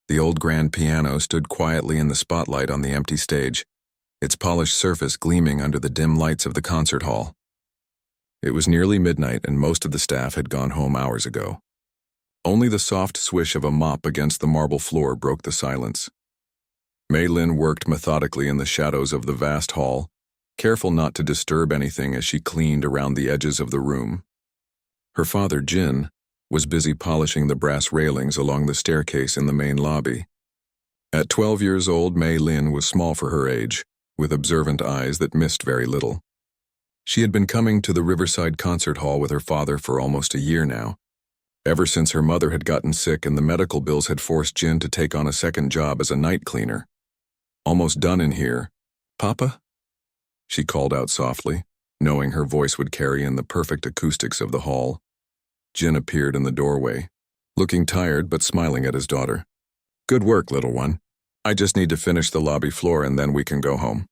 The old grand piano stood quietly in the spotlight on the empty stage, its polished surface gleaming under the dim lights of the concert hall. It was nearly midnight and most of the staff had gone home hours ago. Only the soft swish of a mop against the marble floor broke the silence. Mei Lin worked methodically in the shadows of the vast hall, careful not to disturb anything as she cleaned around the edges of the room. Her father, Jin, was busy polishing the brass railings along the staircase in the main lobby. At 12 years old, Mei Lin was small for her age, with observant eyes that missed very little. She had been coming to the Riverside Concert Hall with her father for almost a year now, ever since her mother had gotten sick and the medical bills had forced Jin to take on a second job as a night cleaner. "Almost done in here, Papa?" she called out softly, knowing her voice would carry in the perfect acoustics of the hall. Jin appeared in the doorway, looking tired but smiling at his daughter. "Good work, little one. I just need to finish the lobby floor and then we can go home."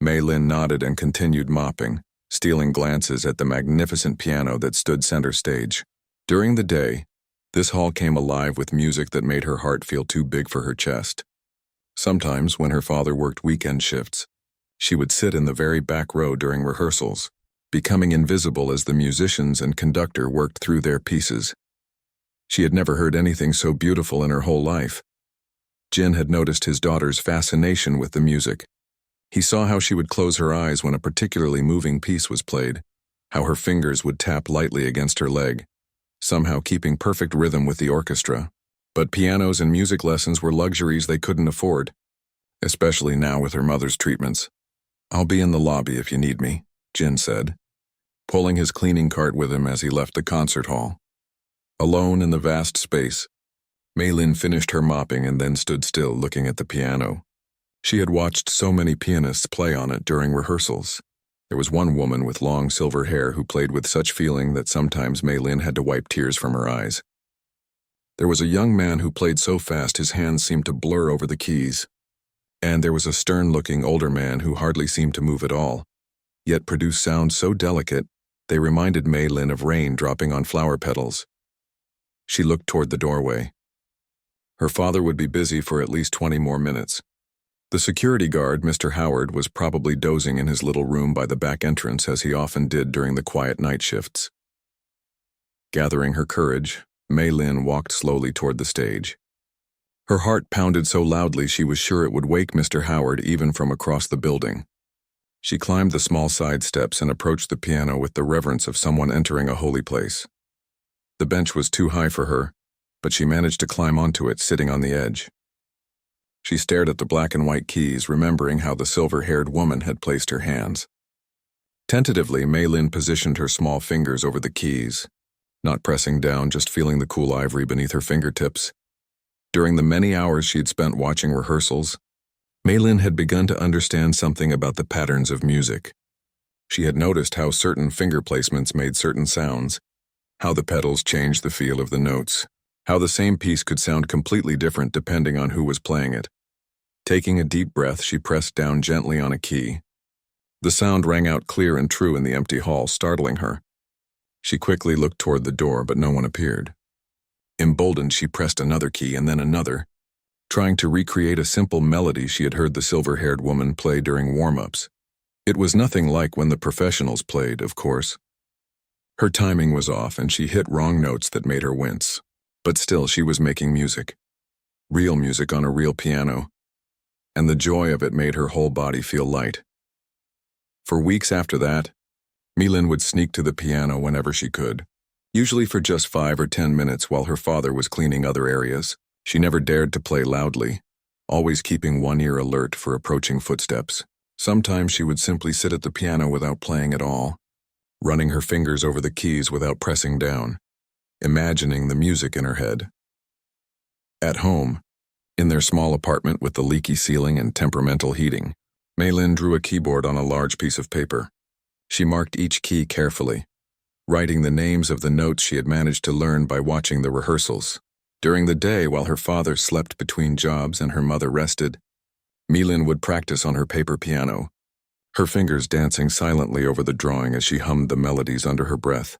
Mei Lin nodded and continued mopping, stealing glances at the magnificent piano that stood center stage. During the day, this hall came alive with music that made her heart feel too big for her chest. Sometimes, when her father worked weekend shifts, she would sit in the very back row during rehearsals, becoming invisible as the musicians and conductor worked through their pieces. She had never heard anything so beautiful in her whole life. Jin had noticed his daughter's fascination with the music. He saw how she would close her eyes when a particularly moving piece was played, how her fingers would tap lightly against her leg, somehow keeping perfect rhythm with the orchestra. But pianos and music lessons were luxuries they couldn't afford, especially now with her mother's treatments. "I'll be in the lobby if you need me," Jin said, pulling his cleaning cart with him as he left the concert hall. Alone in the vast space, Mei Lin finished her mopping and then stood still looking at the piano. She had watched so many pianists play on it during rehearsals. There was one woman with long silver hair who played with such feeling that sometimes Mei Lin had to wipe tears from her eyes. There was a young man who played so fast his hands seemed to blur over the keys. And there was a stern-looking older man who hardly seemed to move at all, yet produced sounds so delicate they reminded Mei Lin of rain dropping on flower petals. She looked toward the doorway. Her father would be busy for at least 20 more minutes. The security guard, Mr. Howard, was probably dozing in his little room by the back entrance as he often did during the quiet night shifts. Gathering her courage, Mei Lin walked slowly toward the stage. Her heart pounded so loudly she was sure it would wake Mr. Howard even from across the building. She climbed the small side steps and approached the piano with the reverence of someone entering a holy place. The bench was too high for her, but she managed to climb onto it, sitting on the edge. She stared at the black and white keys, remembering how the silver-haired woman had placed her hands. Tentatively, Mei Lin positioned her small fingers over the keys, not pressing down, just feeling the cool ivory beneath her fingertips. During the many hours she had spent watching rehearsals, Mei Lin had begun to understand something about the patterns of music. She had noticed how certain finger placements made certain sounds, how the pedals changed the feel of the notes, how the same piece could sound completely different depending on who was playing it. Taking a deep breath, she pressed down gently on a key. The sound rang out clear and true in the empty hall, startling her. She quickly looked toward the door, but no one appeared. Emboldened, she pressed another key and then another, trying to recreate a simple melody she had heard the silver-haired woman play during warm-ups. It was nothing like when the professionals played, of course. Her timing was off and she hit wrong notes that made her wince. But still, she was making music. Real music on a real piano. And the joy of it made her whole body feel light. For weeks after that, Mei Lin would sneak to the piano whenever she could, usually for just 5 or 10 minutes while her father was cleaning other areas. She never dared to play loudly, always keeping one ear alert for approaching footsteps. Sometimes she would simply sit at the piano without playing at all, running her fingers over the keys without pressing down, imagining the music in her head. At home, in their small apartment with the leaky ceiling and temperamental heating, Mei Lin drew a keyboard on a large piece of paper. She marked each key carefully, writing the names of the notes she had managed to learn by watching the rehearsals. During the day, while her father slept between jobs and her mother rested, Mei Lin would practice on her paper piano, her fingers dancing silently over the drawing as she hummed the melodies under her breath.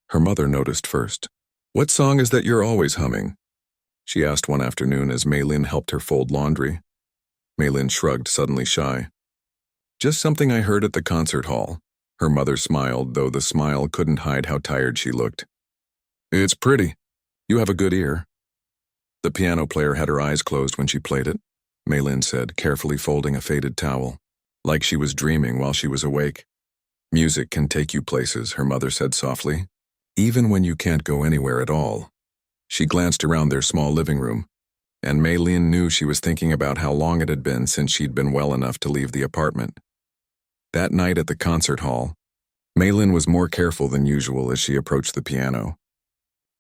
Her mother noticed first. "What song is that you're always humming?" she asked one afternoon as Maylin helped her fold laundry. Maylin shrugged, suddenly shy. Just something I heard at the concert hall. Her mother smiled, though the smile couldn't hide how tired she looked. It's pretty. You have a good ear. The piano player had her eyes closed when she played it, Maylin said, carefully folding a faded towel, like she was dreaming while she was awake. Music can take you places, her mother said softly, even when you can't go anywhere at all. She glanced around their small living room, and Maylin knew she was thinking about how long it had been since she'd been well enough to leave the apartment. That night at the concert hall, Maylin was more careful than usual as she approached the piano.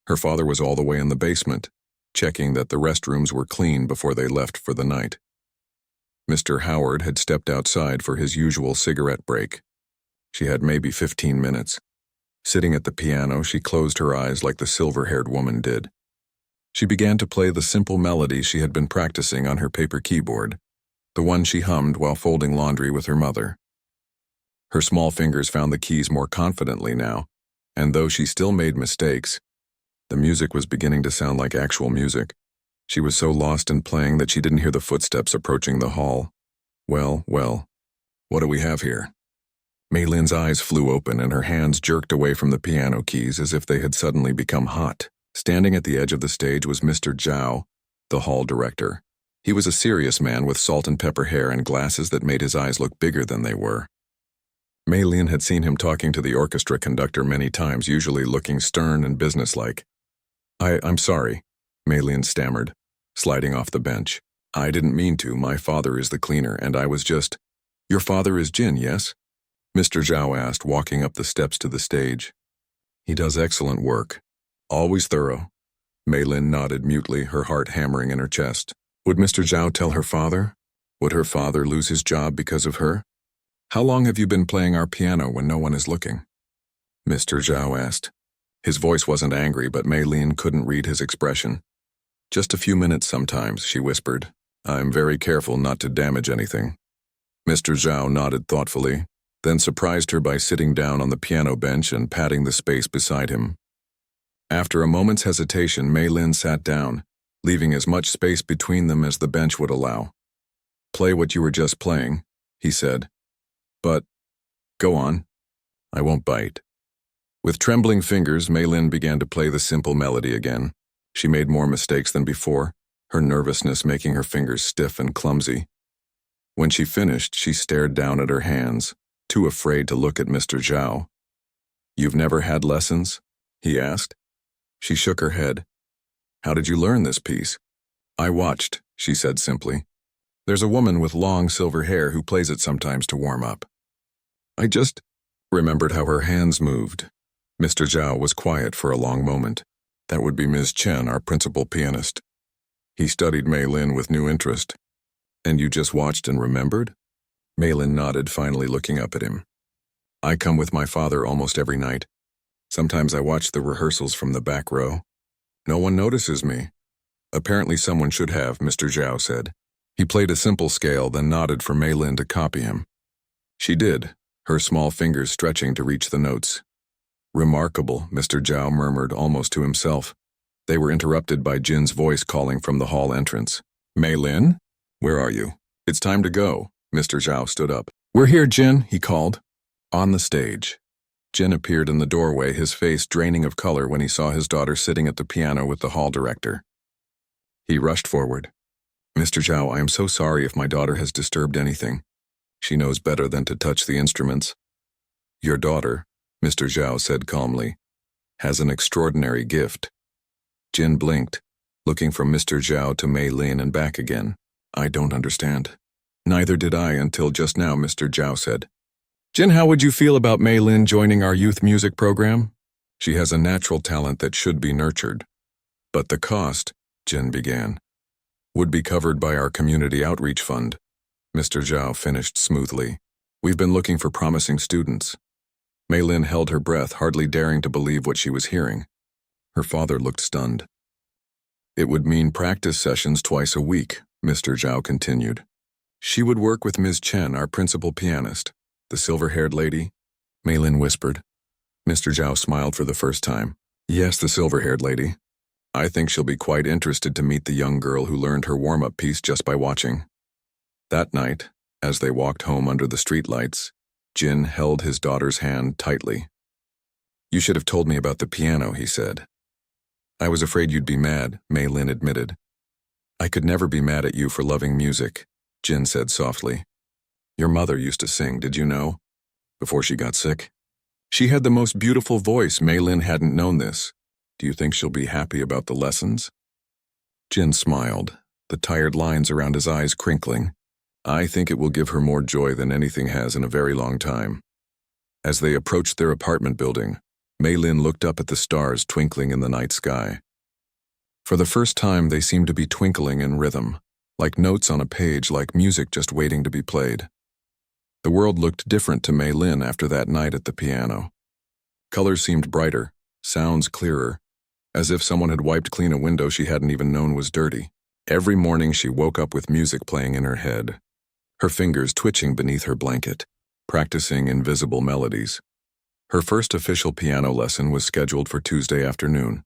Her father was all the way in the basement, checking that the restrooms were clean before they left for the night. Mr. Howard had stepped outside for his usual cigarette break. She had maybe 15 minutes. Sitting at the piano, she closed her eyes like the silver-haired woman did. She began to play the simple melody she had been practicing on her paper keyboard, the one she hummed while folding laundry with her mother. Her small fingers found the keys more confidently now, and though she still made mistakes, the music was beginning to sound like actual music. She was so lost in playing that she didn't hear the footsteps approaching the hall. Well, what do we have here? Maylin's eyes flew open and her hands jerked away from the piano keys as if they had suddenly become hot. Standing at the edge of the stage was Mr. Zhao, the hall director. He was a serious man with salt and pepper hair and glasses that made his eyes look bigger than they were. Maylin had seen him talking to the orchestra conductor many times, usually looking stern and businesslike. I'm sorry, Maylin stammered, sliding off the bench. I didn't mean to. My father is the cleaner, and I was just... Your father is Jin, yes? Mr. Zhao asked, walking up the steps to the stage. He does excellent work. Always thorough. Maylin nodded mutely, her heart hammering in her chest. Would Mr. Zhao tell her father? Would her father lose his job because of her? How long have you been playing our piano when no one is looking? Mr. Zhao asked. His voice wasn't angry, but Maylin couldn't read his expression. Just a few minutes sometimes, she whispered. I'm very careful not to damage anything. Mr. Zhao nodded thoughtfully, then surprised her by sitting down on the piano bench and patting the space beside him. After a moment's hesitation, Maylin sat down, leaving as much space between them as the bench would allow. Play what you were just playing, he said. But, go on. I won't bite. With trembling fingers, Maylin began to play the simple melody again. She made more mistakes than before, her nervousness making her fingers stiff and clumsy. When she finished, she stared down at her hands, too afraid to look at Mr. Zhao. You've never had lessons? He asked. She shook her head. How did you learn this piece? I watched, she said simply. There's a woman with long silver hair who plays it sometimes to warm up. I just remembered how her hands moved. Mr. Zhao was quiet for a long moment. That would be Ms. Chen, our principal pianist. He studied Maylin with new interest. And you just watched and remembered? Maylin nodded, finally looking up at him. I come with my father almost every night. Sometimes I watch the rehearsals from the back row. No one notices me. Apparently someone should have, Mr. Zhao said. He played a simple scale, then nodded for Maylin to copy him. She did, her small fingers stretching to reach the notes. Remarkable, Mr. Zhao murmured almost to himself. They were interrupted by Jin's voice calling from the hall entrance. Maylin? Where are you? It's time to go. Mr. Zhao stood up. We're here, Jin, he called. On the stage. Jin appeared in the doorway, his face draining of color when he saw his daughter sitting at the piano with the hall director. He rushed forward. Mr. Zhao, I am so sorry if my daughter has disturbed anything. She knows better than to touch the instruments. Your daughter, Mr. Zhao said calmly, has an extraordinary gift. Jin blinked, looking from Mr. Zhao to Maylin and back again. I don't understand. Neither did I until just now, Mr. Zhao said. Jin, how would you feel about Maylin joining our youth music program? She has a natural talent that should be nurtured. But the cost, Jin began, would be covered by our community outreach fund. Mr. Zhao finished smoothly. We've been looking for promising students. Maylin held her breath, hardly daring to believe what she was hearing. Her father looked stunned. It would mean practice sessions twice a week, Mr. Zhao continued. She would work with Ms. Chen, our principal pianist. The silver-haired lady? Maylin whispered. Mr. Zhao smiled for the first time. Yes, the silver-haired lady. I think she'll be quite interested to meet the young girl who learned her warm-up piece just by watching." That night, as they walked home under the streetlights, Jin held his daughter's hand tightly. "You should have told me about the piano," he said. "I was afraid you'd be mad," Mei Lin admitted. "I could never be mad at you for loving music," Jin said softly. "Your mother used to sing, did you know? Before she got sick. She had the most beautiful voice. Mei Lin hadn't known this. Do you think she'll be happy about the lessons?" Jin smiled, the tired lines around his eyes crinkling. "I think it will give her more joy than anything has in a very long time." As they approached their apartment building, Mei Lin looked up at the stars twinkling in the night sky. For the first time, they seemed to be twinkling in rhythm, like notes on a page, like music just waiting to be played. The world looked different to Mei Lin after that night at the piano. Colors seemed brighter, sounds clearer, as if someone had wiped clean a window she hadn't even known was dirty. Every morning she woke up with music playing in her head, her fingers twitching beneath her blanket, practicing invisible melodies. Her first official piano lesson was scheduled for Tuesday afternoon.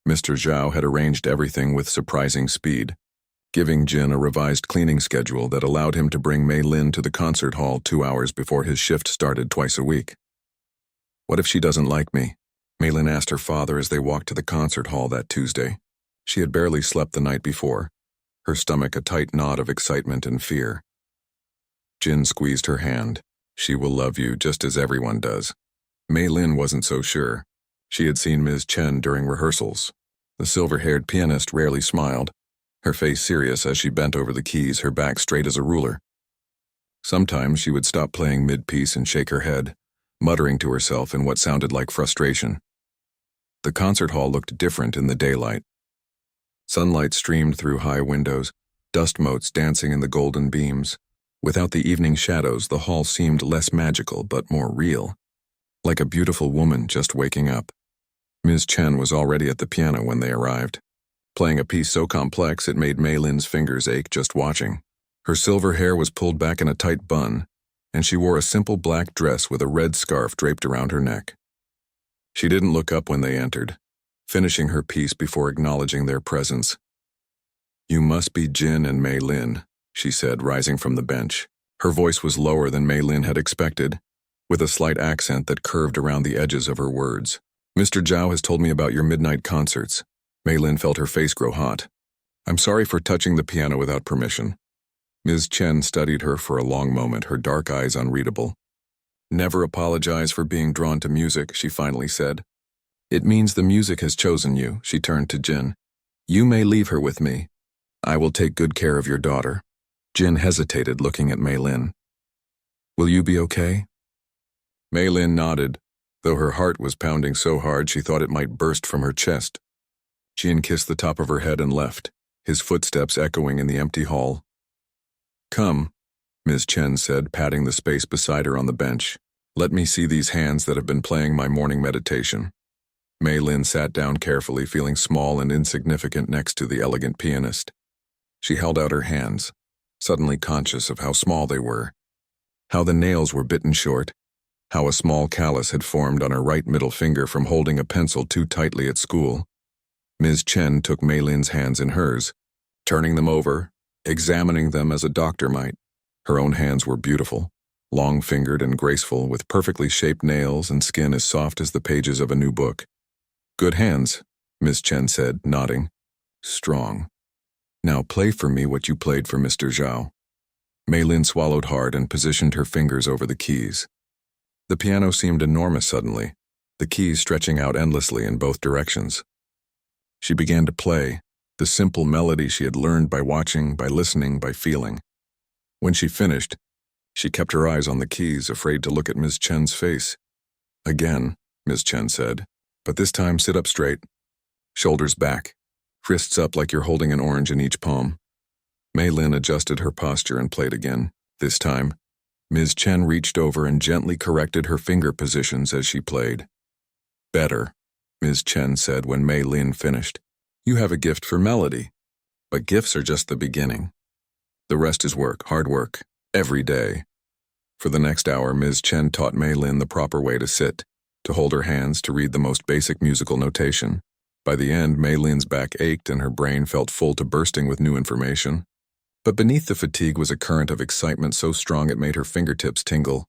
Mr. Zhao had arranged everything with surprising speed, giving Jin a revised cleaning schedule that allowed him to bring Mei Lin to the concert hall 2 hours before his shift started twice a week. "What if she doesn't like me?" Mei Lin asked her father as they walked to the concert hall that Tuesday. She had barely slept the night before, her stomach a tight knot of excitement and fear. Jin squeezed her hand. "She will love you just as everyone does." Mei Lin wasn't so sure. She had seen Ms. Chen during rehearsals. The silver-haired pianist rarely smiled, her face serious as she bent over the keys, her back straight as a ruler. Sometimes she would stop playing mid-piece and shake her head, muttering to herself in what sounded like frustration. The concert hall looked different in the daylight. Sunlight streamed through high windows, dust motes dancing in the golden beams. Without the evening shadows, the hall seemed less magical but more real, like a beautiful woman just waking up. Ms. Chen was already at the piano when they arrived, playing a piece so complex it made Mei Lin's fingers ache just watching. Her silver hair was pulled back in a tight bun, and she wore a simple black dress with a red scarf draped around her neck. She didn't look up when they entered, finishing her piece before acknowledging their presence. "You must be Jin and Mei Lin," she said, rising from the bench. Her voice was lower than Mei Lin had expected, with a slight accent that curved around the edges of her words. "Mr. Zhao has told me about your midnight concerts." Mei Lin felt her face grow hot. "I'm sorry for touching the piano without permission." Ms. Chen studied her for a long moment, her dark eyes unreadable. "Never apologize for being drawn to music," she finally said. "It means the music has chosen you," she turned to Jin. "You may leave her with me. I will take good care of your daughter." Jin hesitated, looking at Mei Lin. "Will you be okay?" Mei Lin nodded, though her heart was pounding so hard she thought it might burst from her chest. Jin kissed the top of her head and left, his footsteps echoing in the empty hall. "Come," Ms. Chen said, patting the space beside her on the bench. "Let me see these hands that have been playing my morning meditation." Mei Lin sat down carefully, feeling small and insignificant next to the elegant pianist. She held out her hands, suddenly conscious of how small they were, how the nails were bitten short, how a small callus had formed on her right middle finger from holding a pencil too tightly at school. Ms. Chen took Mei Lin's hands in hers, turning them over, examining them as a doctor might. Her own hands were beautiful, long-fingered and graceful, with perfectly shaped nails and skin as soft as the pages of a new book. "Good hands," Ms. Chen said, nodding. "Strong. Now play for me what you played for Mr. Zhao." Mei Lin swallowed hard and positioned her fingers over the keys. The piano seemed enormous suddenly, the keys stretching out endlessly in both directions. She began to play, the simple melody she had learned by watching, by listening, by feeling. When she finished, she kept her eyes on the keys, afraid to look at Ms. Chen's face. "Again," Ms. Chen said, "but this time sit up straight. Shoulders back, wrists up like you're holding an orange in each palm." Mei Lin adjusted her posture and played again. This time, Ms. Chen reached over and gently corrected her finger positions as she played. "Better," Ms. Chen said when Mei Lin finished. "You have a gift for melody, but gifts are just the beginning. The rest is work, hard work, every day." For the next hour, Ms. Chen taught Mei Lin the proper way to sit, to hold her hands, to read the most basic musical notation. By the end, Maylin's back ached and her brain felt full to bursting with new information. But beneath the fatigue was a current of excitement so strong it made her fingertips tingle.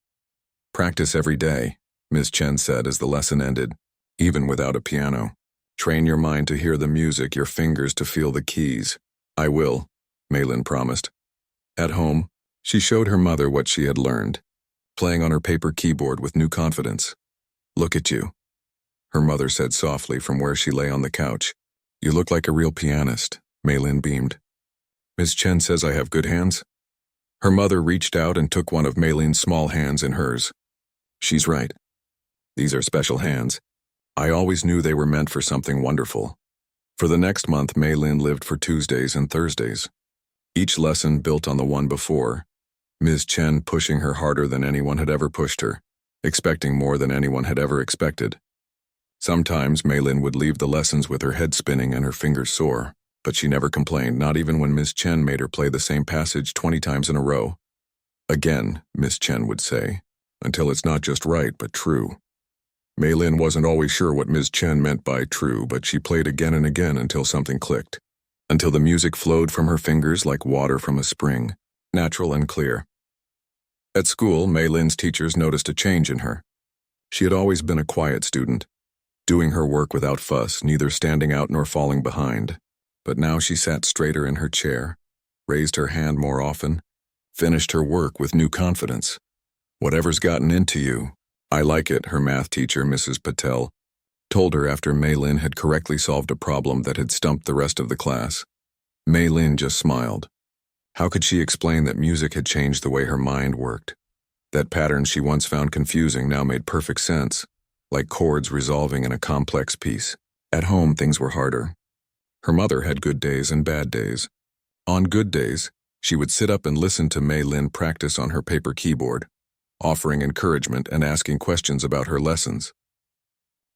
"Practice every day," Ms. Chen said as the lesson ended, "even without a piano. Train your mind to hear the music, your fingers to feel the keys." "I will," Maylin promised. At home, she showed her mother what she had learned, playing on her paper keyboard with new confidence. "Look at you," her mother said softly from where she lay on the couch. "You look like a real pianist," Maylin beamed. "Ms. Chen says I have good hands?" Her mother reached out and took one of Maylin's small hands in hers. "She's right. These are special hands. I always knew they were meant for something wonderful." For the next month, Maylin lived for Tuesdays and Thursdays. Each lesson built on the one before, Ms. Chen pushing her harder than anyone had ever pushed her, expecting more than anyone had ever expected. Sometimes Maylin would leave the lessons with her head spinning and her fingers sore, but she never complained, not even when Ms. Chen made her play the same passage 20 times in a row. "Again," Ms. Chen would say, "until it's not just right, but true." Maylin wasn't always sure what Ms. Chen meant by true, but she played again and again until something clicked, until the music flowed from her fingers like water from a spring, natural and clear. At school, Maylin's teachers noticed a change in her. She had always been a quiet student, doing her work without fuss, neither standing out nor falling behind. But now she sat straighter in her chair, raised her hand more often, finished her work with new confidence. "Whatever's gotten into you, I like it," her math teacher, Mrs. Patel, told her after Maylin had correctly solved a problem that had stumped the rest of the class. Maylin just smiled. How could she explain that music had changed the way her mind worked? That patterns she once found confusing now made perfect sense, like chords resolving in a complex piece. At home, things were harder. Her mother had good days and bad days. On good days, she would sit up and listen to Maylin practice on her paper keyboard, offering encouragement and asking questions about her lessons.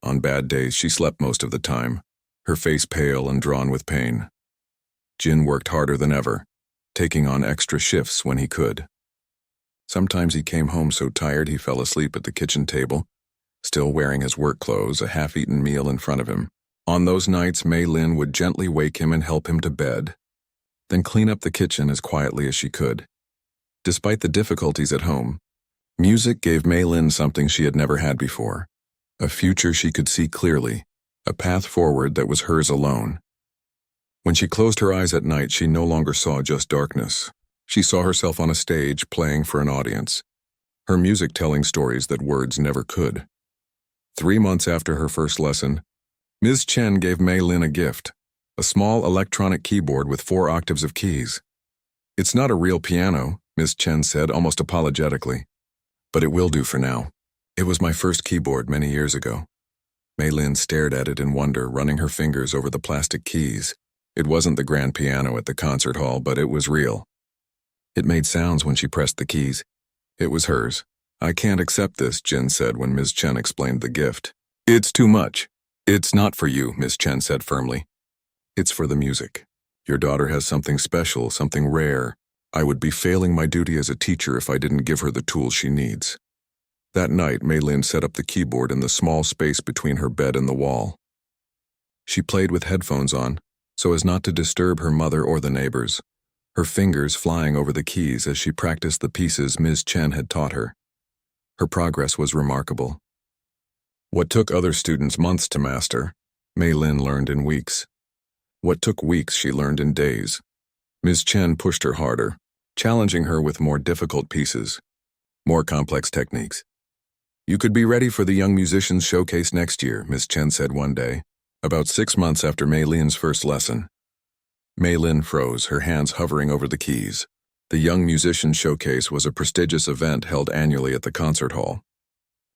On bad days, she slept most of the time, her face pale and drawn with pain. Jin worked harder than ever, taking on extra shifts when he could. Sometimes he came home so tired he fell asleep at the kitchen table, still wearing his work clothes, a half-eaten meal in front of him. On those nights, Maylin would gently wake him and help him to bed, then clean up the kitchen as quietly as she could. Despite the difficulties at home, music gave Maylin something she had never had before, a future she could see clearly, a path forward that was hers alone. When she closed her eyes at night, she no longer saw just darkness. She saw herself on a stage playing for an audience, her music telling stories that words never could. 3 months after her first lesson, Ms. Chen gave Maylin a gift, a small electronic keyboard with 4 octaves of keys. "It's not a real piano," Ms. Chen said almost apologetically, "but it will do for now. It was my first keyboard many years ago." Maylin stared at it in wonder, running her fingers over the plastic keys. It wasn't the grand piano at the concert hall, but it was real. It made sounds when she pressed the keys. It was hers. "I can't accept this," Jin said when Ms. Chen explained the gift. "It's too much." "It's not for you," Ms. Chen said firmly. "It's for the music. Your daughter has something special, something rare. I would be failing my duty as a teacher if I didn't give her the tools she needs." That night, Maylin set up the keyboard in the small space between her bed and the wall. She played with headphones on, so as not to disturb her mother or the neighbors, her fingers flying over the keys as she practiced the pieces Ms. Chen had taught her. Her progress was remarkable. What took other students months to master, Maylin learned in weeks. What took weeks, she learned in days. Ms. Chen pushed her harder, challenging her with more difficult pieces, more complex techniques. "You could be ready for the Young Musicians Showcase next year," Ms. Chen said one day, about 6 months after Maylin's first lesson. Maylin froze, her hands hovering over the keys. The Young Musicians Showcase was a prestigious event held annually at the concert hall.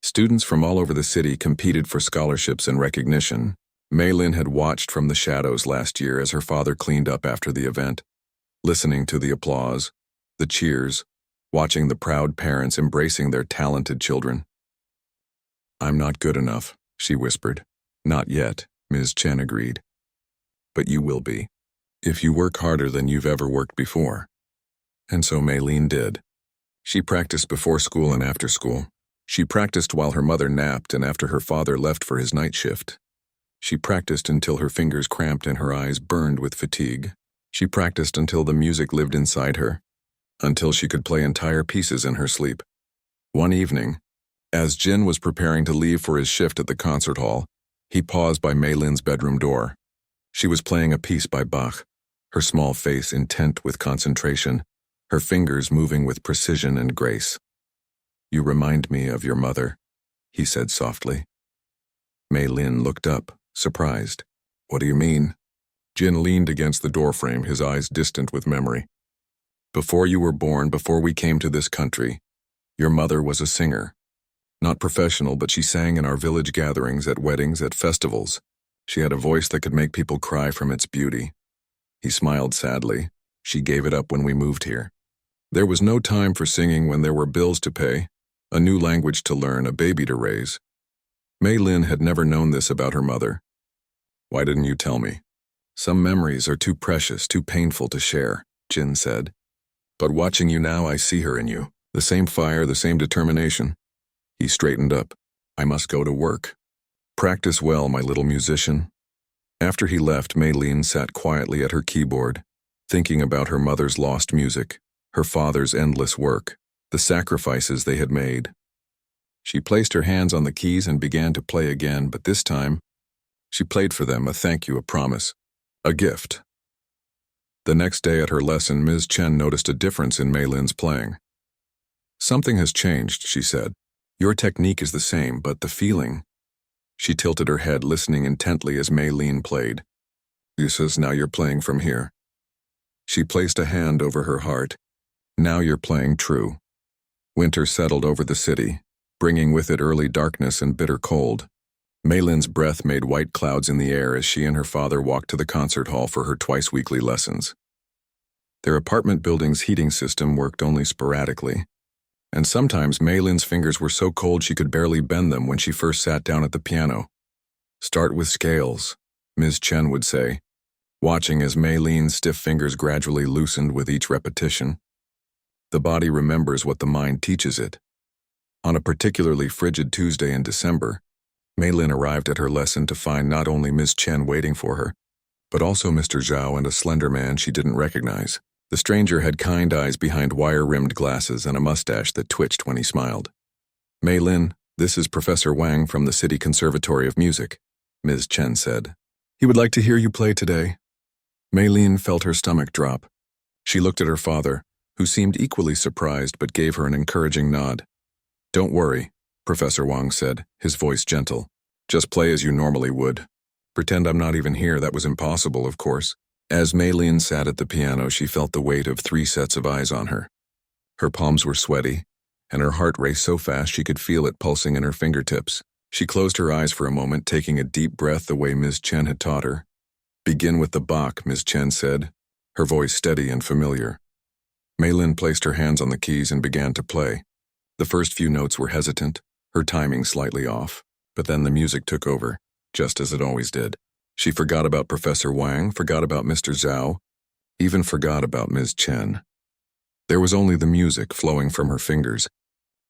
Students from all over the city competed for scholarships and recognition. Maylin had watched from the shadows last year as her father cleaned up after the event, listening to the applause, the cheers, watching the proud parents embracing their talented children. "I'm not good enough," she whispered. "Not yet," Ms. Chen agreed. "But you will be, if you work harder than you've ever worked before." And so Maylin did. She practiced before school and after school. She practiced while her mother napped and after her father left for his night shift. She practiced until her fingers cramped and her eyes burned with fatigue. She practiced until the music lived inside her, until she could play entire pieces in her sleep. One evening, as Jin was preparing to leave for his shift at the concert hall, he paused by Mei Lin's bedroom door. She was playing a piece by Bach, her small face intent with concentration, her fingers moving with precision and grace. "You remind me of your mother," he said softly. Mei Lin looked up, surprised. "What do you mean?" Jin leaned against the doorframe, his eyes distant with memory. "Before you were born, before we came to this country, your mother was a singer. Not professional, but she sang in our village gatherings, at weddings, at festivals. She had a voice that could make people cry from its beauty." He smiled sadly. "She gave it up when we moved here. There was no time for singing when there were bills to pay, a new language to learn, a baby to raise." Mei Lin had never known this about her mother. "Why didn't you tell me?" "Some memories are too precious, too painful to share," Jin said. "But watching you now, I see her in you. The same fire, the same determination." He straightened up. "I must go to work. Practice well, my little musician." After he left, Mei Lin sat quietly at her keyboard, thinking about her mother's lost music, her father's endless work, the sacrifices they had made. She placed her hands on the keys and began to play again, but this time, she played for them, a thank you, a promise, a gift. The next day at her lesson, Ms. Chen noticed a difference in Mei Lin's playing. "Something has changed," she said. "Your technique is the same, but the feeling—" She tilted her head, listening intently as Mei Lin played. "You says now you're playing from here." She placed a hand over her heart. "Now you're playing true." Winter settled over the city, bringing with it early darkness and bitter cold. Mei Lin's breath made white clouds in the air as she and her father walked to the concert hall for her twice-weekly lessons. Their apartment building's heating system worked only sporadically, and sometimes Mei Lin's fingers were so cold she could barely bend them when she first sat down at the piano. "Start with scales," Ms. Chen would say, watching as Mei Lin's stiff fingers gradually loosened with each repetition. The body remembers what the mind teaches it. On a particularly frigid Tuesday in December, Mei Lin arrived at her lesson to find not only Ms. Chen waiting for her, but also Mr. Zhao and a slender man she didn't recognize. The stranger had kind eyes behind wire-rimmed glasses and a mustache that twitched when he smiled. "Mei Lin, this is Professor Wang from the City Conservatory of Music," Ms. Chen said. "He would like to hear you play today." Mei Lin felt her stomach drop. She looked at her father, who seemed equally surprised but gave her an encouraging nod. "Don't worry," Professor Wang said, his voice gentle. "Just play as you normally would. Pretend I'm not even here. That was impossible, of course." As Mei Lin sat at the piano, she felt the weight of 3 sets of eyes on her. Her palms were sweaty, and her heart raced so fast she could feel it pulsing in her fingertips. She closed her eyes for a moment, taking a deep breath the way Ms. Chen had taught her. "Begin with the Bach," Ms. Chen said, her voice steady and familiar. Mei Lin placed her hands on the keys and began to play. The first few notes were hesitant, her timing slightly off, but then the music took over, just as it always did. She forgot about Professor Wang, forgot about Mr. Zhao, even forgot about Ms. Chen. There was only the music flowing from her fingers,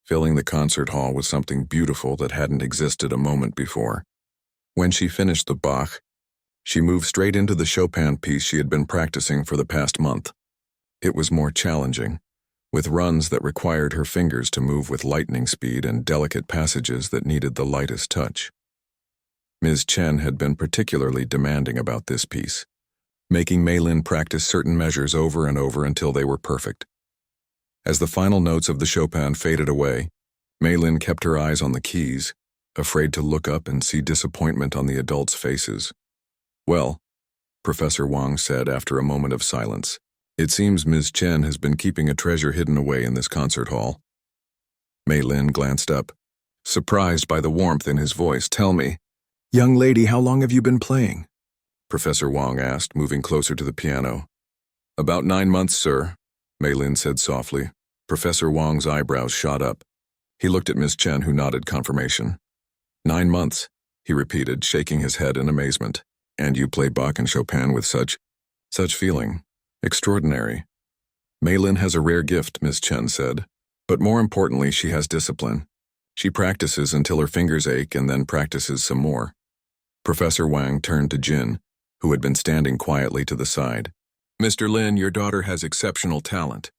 filling the concert hall with something beautiful that hadn't existed a moment before. When she finished the Bach, she moved straight into the Chopin piece she had been practicing for the past month. It was more challenging, with runs that required her fingers to move with lightning speed and delicate passages that needed the lightest touch. Ms. Chen had been particularly demanding about this piece, making Mei Lin practice certain measures over and over until they were perfect. As the final notes of the Chopin faded away, Mei Lin kept her eyes on the keys, afraid to look up and see disappointment on the adults' faces. "Well," Professor Wang said after a moment of silence, "it seems Ms. Chen has been keeping a treasure hidden away in this concert hall." Mei Lin glanced up, surprised by the warmth in his voice. "Tell me, young lady, how long have you been playing?" Professor Wang asked, moving closer to the piano. "About 9 months, sir," Mei Lin said softly. Professor Wang's eyebrows shot up. He looked at Ms. Chen, who nodded confirmation. 9 months, he repeated, shaking his head in amazement. "And you play Bach and Chopin with such feeling. Extraordinary." "Mei Lin has a rare gift," Ms. Chen said. "But more importantly, she has discipline. She practices until her fingers ache and then practices some more." Professor Wang turned to Jin, who had been standing quietly to the side. Mr. Lin, your daughter has exceptional talent.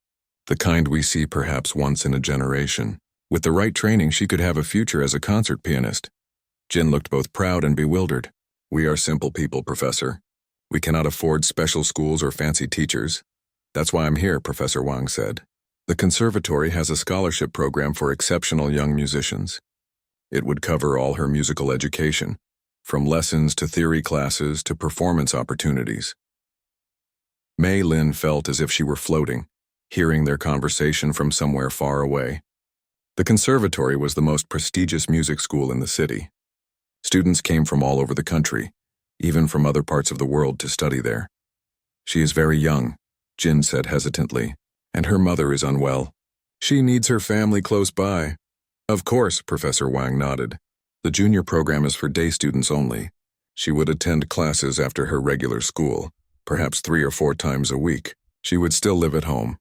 The kind we see perhaps once in a generation. With the right training, she could have a future as a concert pianist. Jin looked both proud and bewildered. We are simple people, Professor. We cannot afford special schools or fancy teachers. That's why I'm here, Professor Wang said. The conservatory has a scholarship program for exceptional young musicians. It would cover all her musical education, from lessons to theory classes to performance opportunities. Mei Lin felt as if she were floating, hearing their conversation from somewhere far away. The conservatory was the most prestigious music school in the city. Students came from all over the country, even from other parts of the world, to study there. She is very young, Jin said hesitantly, and her mother is unwell. She needs her family close by. Of course, Professor Wang nodded. The junior program is for day students only. She would attend classes after her regular school, perhaps 3 or 4 times a week. She would still live at home.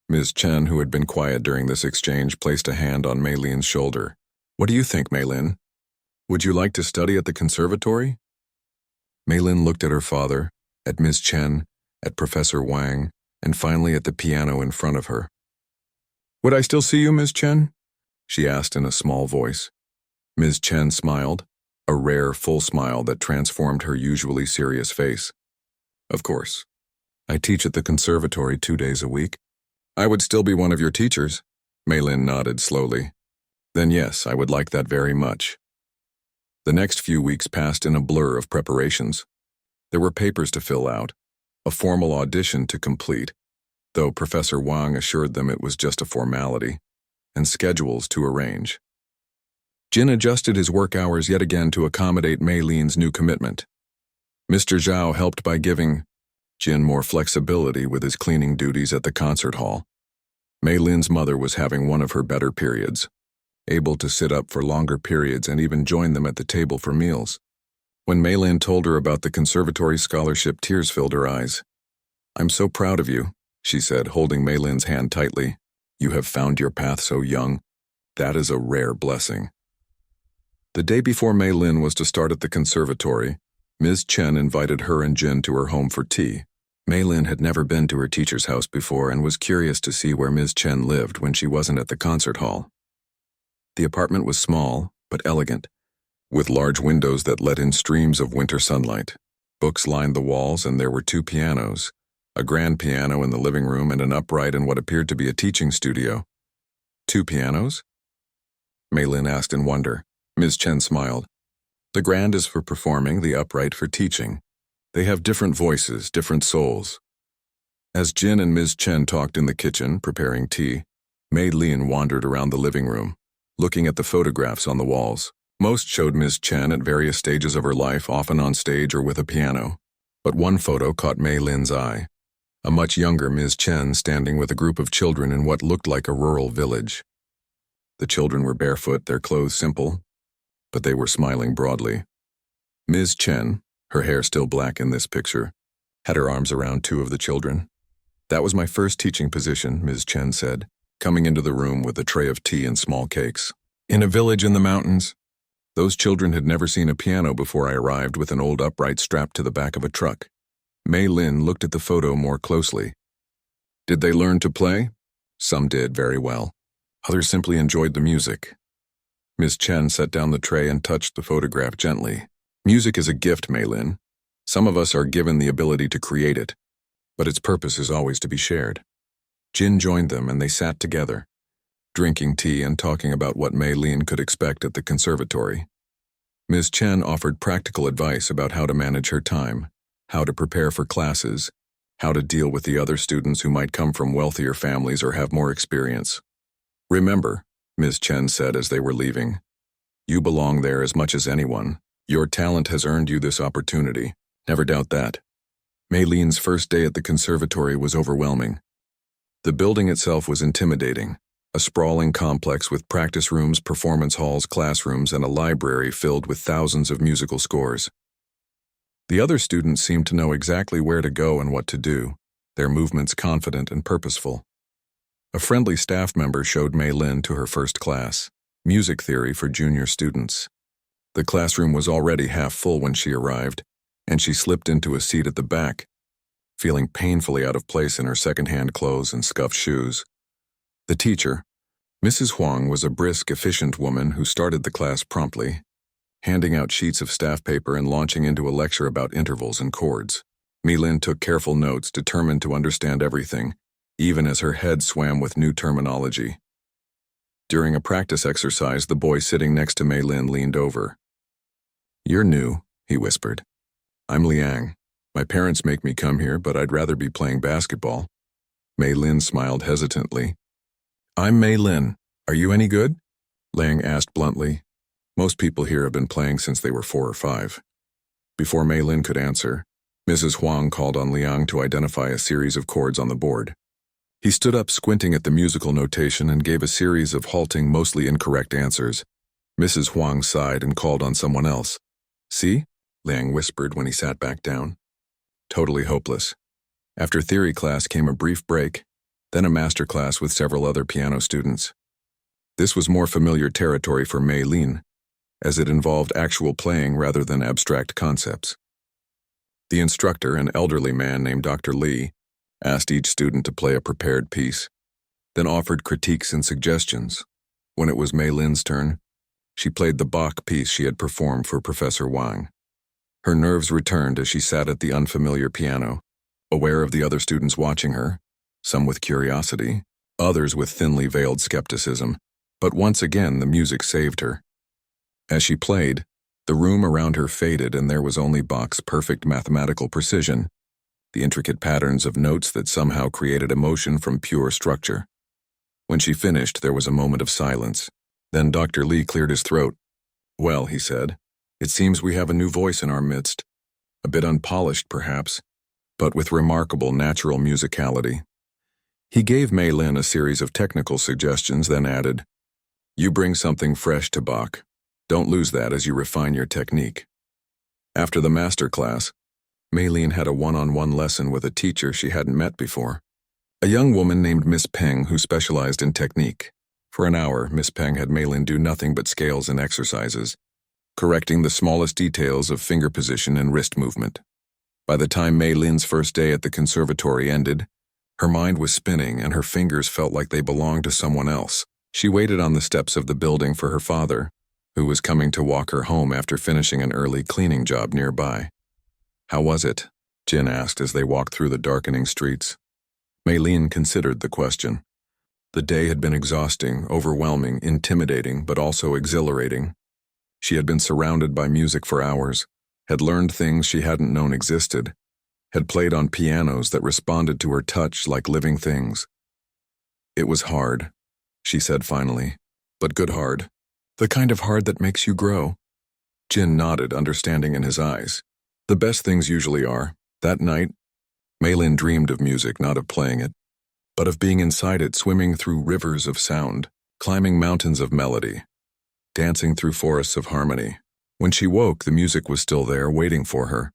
Ms. Chen, who had been quiet during this exchange, placed a hand on Mei Lin's shoulder. What do you think, Mei Lin? Would you like to study at the conservatory? Mei Lin looked at her father, at Ms. Chen, at Professor Wang, and finally at the piano in front of her. Would I still see you, Ms. Chen? She asked in a small voice. Ms. Chen smiled, a rare, full smile that transformed her usually serious face. Of course. I teach at the conservatory 2 days a week. I would still be one of your teachers. Mei Lin nodded slowly. Then yes, I would like that very much. The next few weeks passed in a blur of preparations. There were papers to fill out, a formal audition to complete, though Professor Wang assured them it was just a formality, and schedules to arrange. Jin adjusted his work hours yet again to accommodate Mei Lin's new commitment. Mr. Zhao helped by giving Jin more flexibility with his cleaning duties at the concert hall. Mei Lin's mother was having one of her better periods, able to sit up for longer periods and even join them at the table for meals. When Mei Lin told her about the conservatory scholarship, tears filled her eyes. I'm so proud of you, she said, holding Mei Lin's hand tightly. You have found your path so young. That is a rare blessing. The day before Mei Lin was to start at the conservatory, Ms. Chen invited her and Jin to her home for tea. Mei Lin had never been to her teacher's house before and was curious to see where Ms. Chen lived when she wasn't at the concert hall. The apartment was small, but elegant, with large windows that let in streams of winter sunlight. Books lined the walls, and there were 2 pianos, a grand piano in the living room and an upright in what appeared to be a teaching studio. 2 pianos? Mei Lin asked in wonder. Ms. Chen smiled. The grand is for performing, the upright for teaching. They have different voices, different souls. As Jin and Ms. Chen talked in the kitchen, preparing tea, Mei Lin wandered around the living room, looking at the photographs on the walls. Most showed Ms. Chen at various stages of her life, often on stage or with a piano. But one photo caught Mei Lin's eye. A much younger Ms. Chen standing with a group of children in what looked like a rural village. The children were barefoot, their clothes simple, but they were smiling broadly. Ms. Chen, her hair still black in this picture, had her arms around 2 of the children. That was my first teaching position, Ms. Chen said, coming into the room with a tray of tea and small cakes. In a village in the mountains. Those children had never seen a piano before I arrived, with an old upright strapped to the back of a truck. Mei Lin looked at the photo more closely. Did they learn to play? Some did very well. Others simply enjoyed the music. Ms. Chen set down the tray and touched the photograph gently. Music is a gift, Mei Lin. Some of us are given the ability to create it, but its purpose is always to be shared. Jin joined them and they sat together, drinking tea and talking about what Mei Lin could expect at the conservatory. Ms. Chen offered practical advice about how to manage her time, how to prepare for classes, how to deal with the other students who might come from wealthier families or have more experience. Remember, Ms. Chen said as they were leaving, you belong there as much as anyone. Your talent has earned you this opportunity. Never doubt that. Mei Lin's first day at the conservatory was overwhelming. The building itself was intimidating, a sprawling complex with practice rooms, performance halls, classrooms, and a library filled with thousands of musical scores. The other students seemed to know exactly where to go and what to do, their movements confident and purposeful. A friendly staff member showed Mei Lin to her first class, music theory for junior students. The classroom was already half full when she arrived, and she slipped into a seat at the back, feeling painfully out of place in her second-hand clothes and scuffed shoes. The teacher, Mrs. Huang, was a brisk, efficient woman who started the class promptly, handing out sheets of staff paper and launching into a lecture about intervals and chords. Mei-Lin took careful notes, determined to understand everything, even as her head swam with new terminology. During a practice exercise, the boy sitting next to Mei-Lin leaned over. "You're new," he whispered. "I'm Liang. My parents make me come here, but I'd rather be playing basketball." Mei-Lin smiled hesitantly. "I'm Mei-Lin. Are you any good?" Liang asked bluntly. Most people here have been playing since they were 4 or 5. Before Mei-Lin could answer, Mrs. Huang called on Liang to identify a series of chords on the board. He stood up, squinting at the musical notation, and gave a series of halting, mostly incorrect answers. Mrs. Huang sighed and called on someone else. "See?" Liang whispered when he sat back down. Totally hopeless. After theory class came a brief break, then a master class with several other piano students. This was more familiar territory for Mei-Lin, as it involved actual playing rather than abstract concepts. The instructor, an elderly man named Dr. Li, asked each student to play a prepared piece, then offered critiques and suggestions. When it was Mei-Lin's turn, she played the Bach piece she had performed for Professor Wang. Her nerves returned as she sat at the unfamiliar piano, aware of the other students watching her, some with curiosity, others with thinly veiled skepticism, but once again the music saved her. As she played, the room around her faded and there was only Bach's perfect mathematical precision, the intricate patterns of notes that somehow created emotion from pure structure. When she finished, there was a moment of silence. Then Dr. Li cleared his throat. "Well," he said, "it seems we have a new voice in our midst. A bit unpolished, perhaps, but with remarkable natural musicality." He gave Mei-Lin a series of technical suggestions, then added, "You bring something fresh to Bach. Don't lose that as you refine your technique." After the master class, Mei-Lin had a one-on-one lesson with a teacher she hadn't met before, a young woman named Miss Peng who specialized in technique. For an hour, Miss Peng had Mei-Lin do nothing but scales and exercises, correcting the smallest details of finger position and wrist movement. By the time Mei-Lin's first day at the conservatory ended, her mind was spinning and her fingers felt like they belonged to someone else. She waited on the steps of the building for her father, who was coming to walk her home after finishing an early cleaning job nearby. "How was it?" Jin asked as they walked through the darkening streets. Mei-Lin considered the question. The day had been exhausting, overwhelming, intimidating, but also exhilarating. She had been surrounded by music for hours, had learned things she hadn't known existed, had played on pianos that responded to her touch like living things. "It was hard," she said finally, "but good hard. The kind of hard that makes you grow." Jin nodded, understanding in his eyes. The best things usually are. That night, Mei-Lin dreamed of music, not of playing it, but of being inside it, swimming through rivers of sound, climbing mountains of melody, dancing through forests of harmony. When she woke, the music was still there, waiting for her,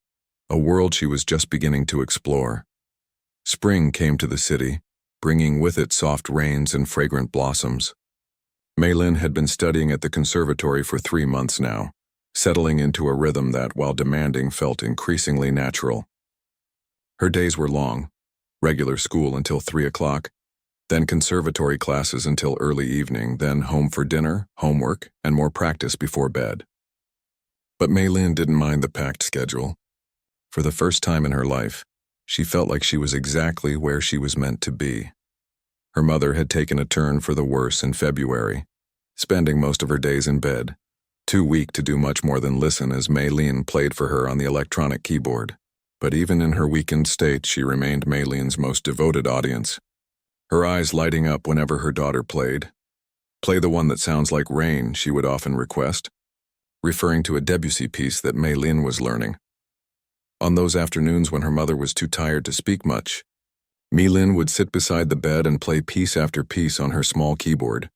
a world she was just beginning to explore. Spring came to the city, bringing with it soft rains and fragrant blossoms. Mei-Lin had been studying at the conservatory for 3 months now, settling into a rhythm that, while demanding, felt increasingly natural. Her days were long, regular school until 3 o'clock, then conservatory classes until early evening, then home for dinner, homework, and more practice before bed. But Mei-Lin didn't mind the packed schedule. For the first time in her life, she felt like she was exactly where she was meant to be. Her mother had taken a turn for the worse in February, spending most of her days in bed, too weak to do much more than listen as Mei-Lin played for her on the electronic keyboard. But even in her weakened state, she remained Mei-Lin's most devoted audience, her eyes lighting up whenever her daughter played. "Play the one that sounds like rain," she would often request, referring to a Debussy piece that Mei-Lin was learning. On those afternoons when her mother was too tired to speak much, Mei-Lin would sit beside the bed and play piece after piece on her small keyboard,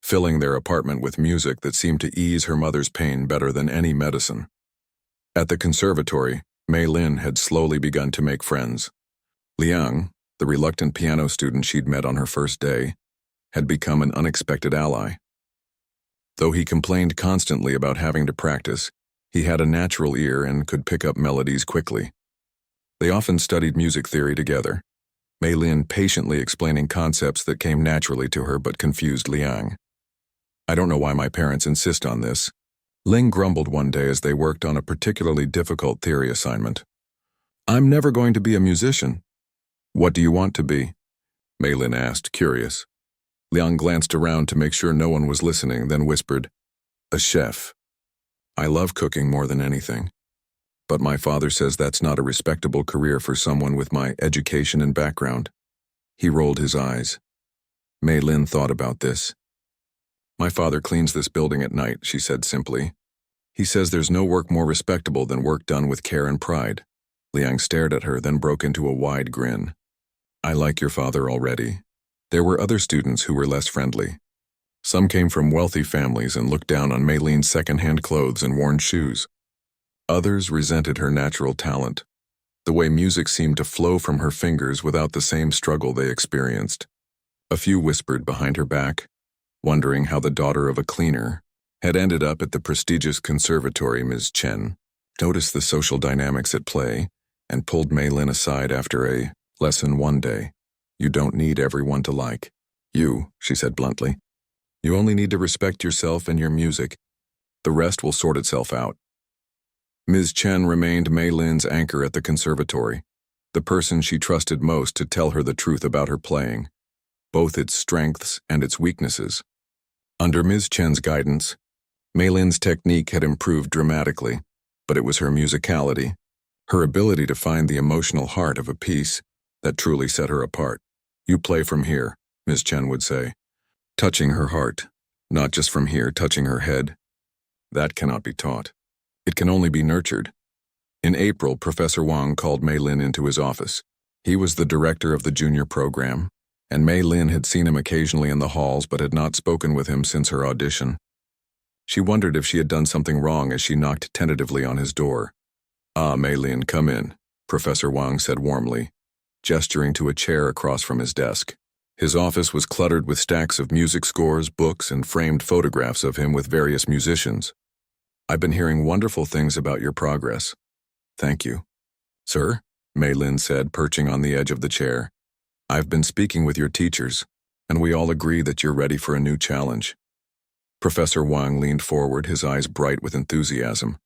filling their apartment with music that seemed to ease her mother's pain better than any medicine. At the conservatory, Mei-Lin had slowly begun to make friends. Liang, the reluctant piano student she'd met on her first day, had become an unexpected ally. Though he complained constantly about having to practice, he had a natural ear and could pick up melodies quickly. They often studied music theory together, Mei Lin patiently explaining concepts that came naturally to her but confused Liang. "I don't know why my parents insist on this," Ling grumbled one day as they worked on a particularly difficult theory assignment. "I'm never going to be a musician." "What do you want to be?" Mei Lin asked, curious. Liang glanced around to make sure no one was listening, then whispered, "A chef. I love cooking more than anything. But my father says that's not a respectable career for someone with my education and background." He rolled his eyes. Mei Lin thought about this. "My father cleans this building at night," she said simply. "He says there's no work more respectable than work done with care and pride." Liang stared at her, then broke into a wide grin. "I like your father already." There were other students who were less friendly. Some came from wealthy families and looked down on Mei Lin's second-hand clothes and worn shoes. Others resented her natural talent, the way music seemed to flow from her fingers without the same struggle they experienced. A few whispered behind her back, wondering how the daughter of a cleaner had ended up at the prestigious conservatory. Ms. Chen noticed the social dynamics at play and pulled Mei Lin aside after a lesson one day. "You don't need everyone to like you," she said bluntly. "You only need to respect yourself and your music. The rest will sort itself out." Ms. Chen remained Mei Lin's anchor at the conservatory, the person she trusted most to tell her the truth about her playing, both its strengths and its weaknesses. Under Ms. Chen's guidance, Mei Lin's technique had improved dramatically, but it was her musicality, her ability to find the emotional heart of a piece, that truly set her apart. "You play from here," Ms. Chen would say, touching her heart, not just from here, touching her head. That cannot be taught. It can only be nurtured. In April, Professor Wang called Mei Lin into his office. He was the director of the junior program, and Mei Lin had seen him occasionally in the halls but had not spoken with him since her audition. She wondered if she had done something wrong as she knocked tentatively on his door. "Ah, Mei Lin, come in," Professor Wang said warmly, gesturing to a chair across from his desk. His office was cluttered with stacks of music scores, books, and framed photographs of him with various musicians. "I've been hearing wonderful things about your progress." "Thank you." "Sir," Mei Lin said, perching on the edge of the chair, "I've been speaking with your teachers, and we all agree that you're ready for a new challenge." Professor Wang leaned forward, his eyes bright with enthusiasm.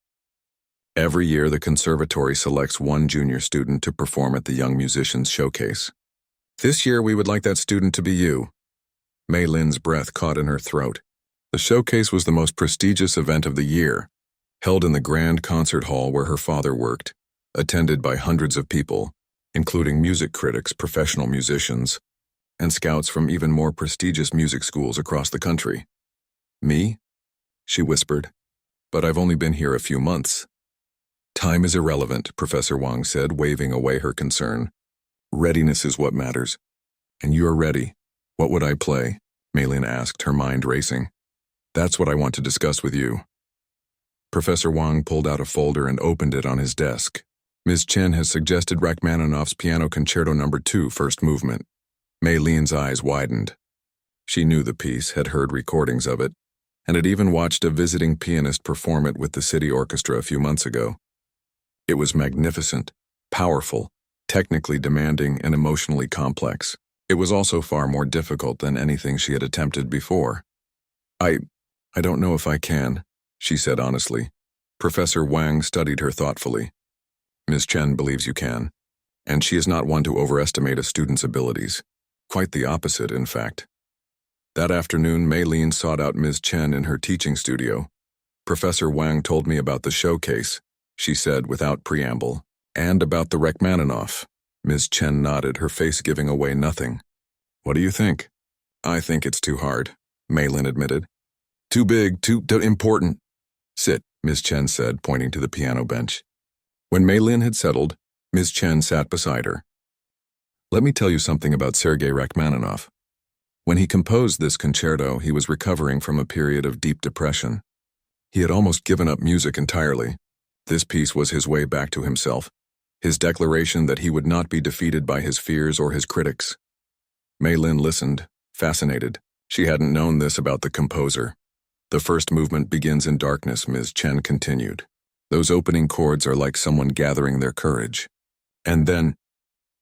Every year, the conservatory selects one junior student to perform at the Young Musicians Showcase. "This year, we would like that student to be you." Mei Lin's breath caught in her throat. The showcase was the most prestigious event of the year, held in the grand concert hall where her father worked, attended by hundreds of people, including music critics, professional musicians, and scouts from even more prestigious music schools across the country. "Me?" she whispered. "But I've only been here a few months." "Time is irrelevant," Professor Wang said, waving away her concern. "Readiness is what matters. And you're ready. What would I play?" Mei Lin asked, her mind racing. "That's what I want to discuss with you." Professor Wang pulled out a folder and opened it on his desk. "Ms. Chen has suggested Rachmaninoff's Piano Concerto No. 2, First Movement." Mei Lin's eyes widened. She knew the piece, had heard recordings of it, and had even watched a visiting pianist perform it with the city orchestra a few months ago. It was magnificent, powerful, technically demanding, and emotionally complex. It was also far more difficult than anything she had attempted before. I don't know if I can," she said honestly. Professor Wang studied her thoughtfully. "Ms. Chen believes you can, and she is not one to overestimate a student's abilities. Quite the opposite, in fact." That afternoon, Mei Lin sought out Ms. Chen in her teaching studio. "Professor Wang told me about the showcase," she said without preamble, "and about the Rachmaninoff." Ms. Chen nodded, her face giving away nothing. "What do you think?" "I think it's too hard," Mei Lin admitted. "Too big, too important." "Sit," Ms. Chen said, pointing to the piano bench. When Mei Lin had settled, Ms. Chen sat beside her. "Let me tell you something about Sergei Rachmaninoff. When he composed this concerto, he was recovering from a period of deep depression. He had almost given up music entirely. This piece was his way back to himself, his declaration that he would not be defeated by his fears or his critics." Mei Lin listened, fascinated. She hadn't known this about the composer. The first movement begins in darkness, Ms. Chen continued. Those opening chords are like someone gathering their courage. And then,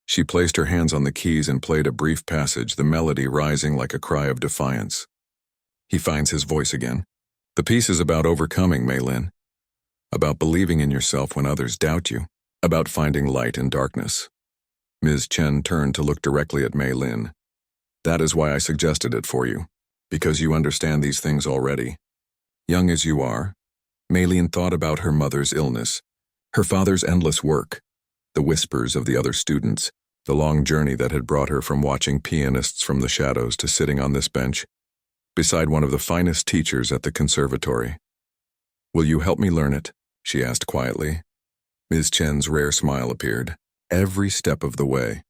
she placed her hands on the keys and played a brief passage, the melody rising like a cry of defiance. He finds his voice again. The piece is about overcoming, Mei Lin. About believing in yourself when others doubt you. About finding light in darkness. Ms. Chen turned to look directly at Mei Lin. That is why I suggested it for you. Because you understand these things already. Young as you are, Mei Lin thought about her mother's illness, her father's endless work, the whispers of the other students, the long journey that had brought her from watching pianists from the shadows to sitting on this bench, beside one of the finest teachers at the conservatory. Will you help me learn it? She asked quietly. Ms. Chen's rare smile appeared, every step of the way.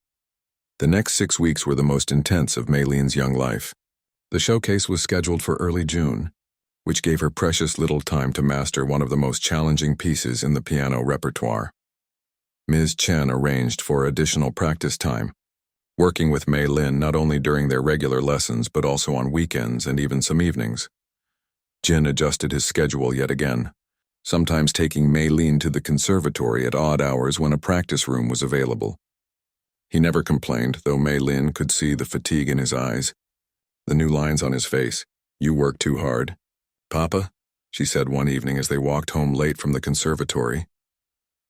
The next 6 weeks were the most intense of Mei Lin's young life. The showcase was scheduled for early June, which gave her precious little time to master one of the most challenging pieces in the piano repertoire. Ms. Chen arranged for additional practice time, working with Mei Lin not only during their regular lessons but also on weekends and even some evenings. Jin adjusted his schedule yet again, sometimes taking Mei Lin to the conservatory at odd hours when a practice room was available. He never complained, though Mei Lin could see the fatigue in his eyes, the new lines on his face. You work too hard. Papa, she said one evening as they walked home late from the conservatory.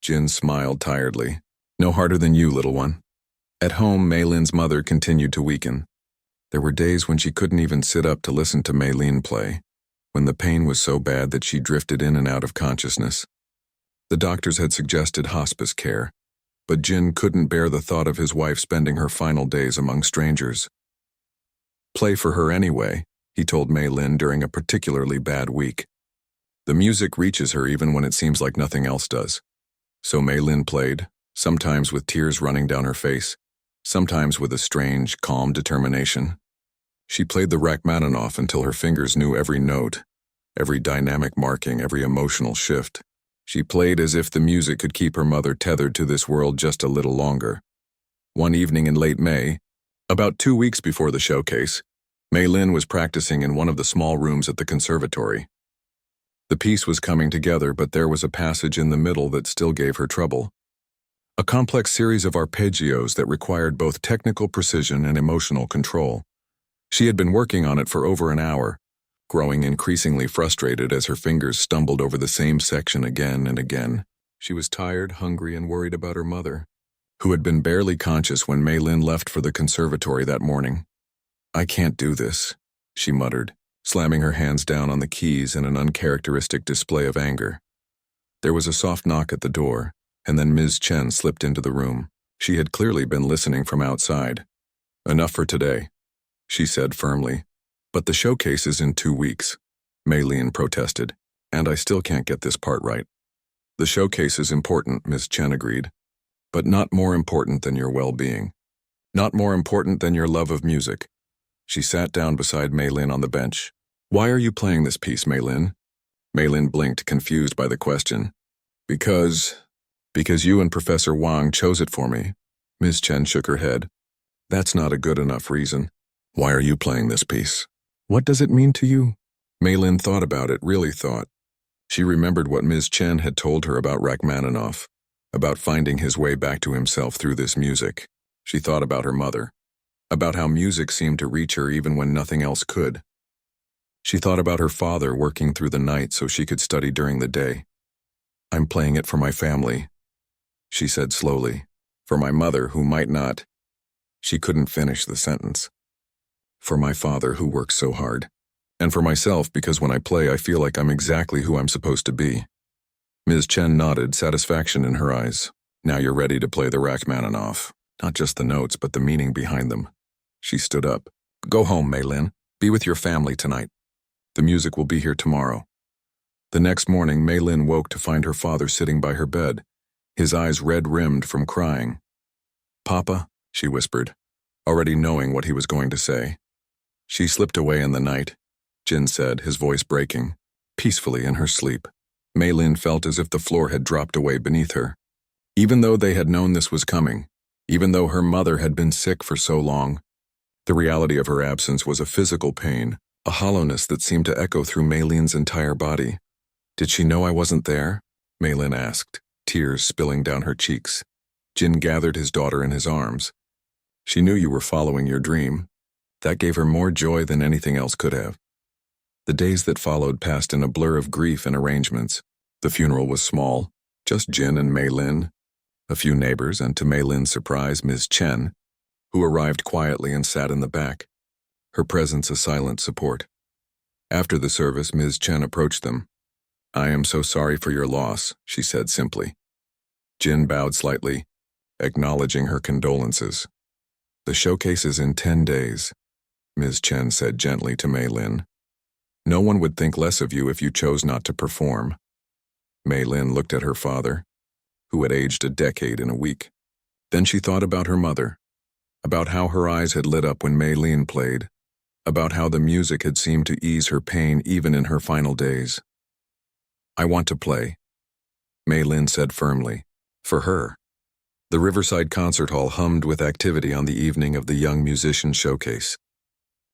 Jin smiled tiredly. No harder than you, little one. At home, Mei Lin's mother continued to weaken. There were days when she couldn't even sit up to listen to Mei Lin play, when the pain was so bad that she drifted in and out of consciousness. The doctors had suggested hospice care, but Jin couldn't bear the thought of his wife spending her final days among strangers. Play for her anyway, he told Mei Lin during a particularly bad week. The music reaches her even when it seems like nothing else does. So Mei Lin played, sometimes with tears running down her face, sometimes with a strange, calm determination. She played the Rachmaninoff until her fingers knew every note, every dynamic marking, every emotional shift. She played as if the music could keep her mother tethered to this world just a little longer. One evening in late May, about 2 weeks before the showcase, Mei Lin was practicing in one of the small rooms at the conservatory. The piece was coming together, but there was a passage in the middle that still gave her trouble. A complex series of arpeggios that required both technical precision and emotional control. She had been working on it for over an hour, growing increasingly frustrated as her fingers stumbled over the same section again and again. She was tired, hungry, and worried about her mother, who had been barely conscious when Mei Lin left for the conservatory that morning. I can't do this, she muttered, slamming her hands down on the keys in an uncharacteristic display of anger. There was a soft knock at the door, and then Ms. Chen slipped into the room. She had clearly been listening from outside. Enough for today, she said firmly. But the showcase is in 2 weeks, Mei Lin protested, and I still can't get this part right. The showcase is important, Ms. Chen agreed, but not more important than your well-being. Not more important than your love of music. She sat down beside Mei Lin on the bench. Why are you playing this piece, Mei Lin? Mei Lin blinked, confused by the question. Because you and Professor Wang chose it for me. Ms. Chen shook her head. That's not a good enough reason. Why are you playing this piece? What does it mean to you? Mei Lin thought about it, really thought. She remembered what Ms. Chen had told her about Rachmaninoff, about finding his way back to himself through this music. She thought about her mother, about how music seemed to reach her even when nothing else could. She thought about her father working through the night so she could study during the day. I'm playing it for my family, she said slowly. For my mother, who might not. She couldn't finish the sentence. For my father, who works so hard. And for myself, because when I play, I feel like I'm exactly who I'm supposed to be. Ms. Chen nodded, satisfaction in her eyes. Now you're ready to play the Rachmaninoff. Not just the notes, but the meaning behind them. She stood up. Go home, Mei Lin. Be with your family tonight. The music will be here tomorrow. The next morning, Mei Lin woke to find her father sitting by her bed, his eyes red-rimmed from crying. Papa, she whispered, already knowing what he was going to say. She slipped away in the night, Jin said, his voice breaking, peacefully in her sleep. Mei Lin felt as if the floor had dropped away beneath her. Even though they had known this was coming, even though her mother had been sick for so long, the reality of her absence was a physical pain a hollowness that seemed to echo through Maylene's entire body. Did she know I wasn't there? Maylene asked, tears spilling down her cheeks. Jin gathered his daughter in his arms. She knew you were following your dream. That gave her more joy than anything else could have. The days that followed passed in a blur of grief and arrangements. The funeral was small, just Jin and Maylene, a few neighbors, and to Maylene's surprise, Ms. Chen, who arrived quietly and sat in the back, her presence a silent support. After the service, Ms. Chen approached them. I am so sorry for your loss, she said simply. Jin bowed slightly, acknowledging her condolences. The showcase is in 10 days, Ms. Chen said gently to Maylene. No one would think less of you if you chose not to perform. Maylene looked at her father, who had aged a decade in a week. Then she thought about her mother, about how her eyes had lit up when Maylene played, about how the music had seemed to ease her pain even in her final days. I want to play, Maylene said firmly. For her. The Riverside Concert Hall hummed with activity on the evening of the Young Musician Showcase.